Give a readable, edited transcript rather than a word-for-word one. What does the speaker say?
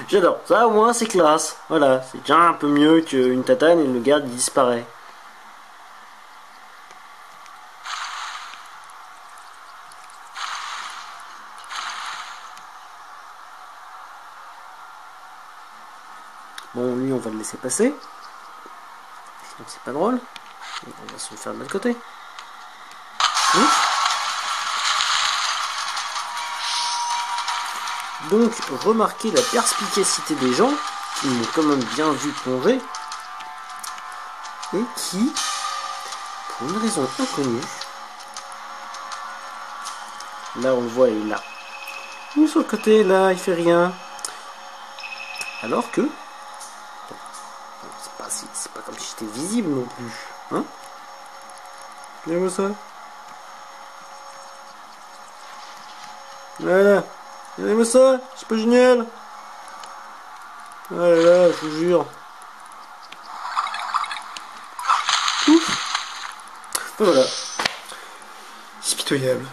J'adore. Ça, au moins, c'est classe. Voilà, c'est déjà un peu mieux qu'une tatane et le garde il disparaît. Bon, lui, on va le laisser passer. Sinon, c'est pas drôle. On va se le faire de l'autre côté. Ouf. Donc, remarquez la perspicacité des gens qui m'ont quand même bien vu plonger et qui, pour une raison inconnue, là on le voit, il est là. Il est sur le côté, là, il fait rien. Alors que, c'est pas comme si j'étais visible non plus. Hein? Regardez-moi ça. Voilà. Regardez-moi ça, c'est pas génial. Ah là là, je vous jure. Ouf. Voilà. C'est pitoyable.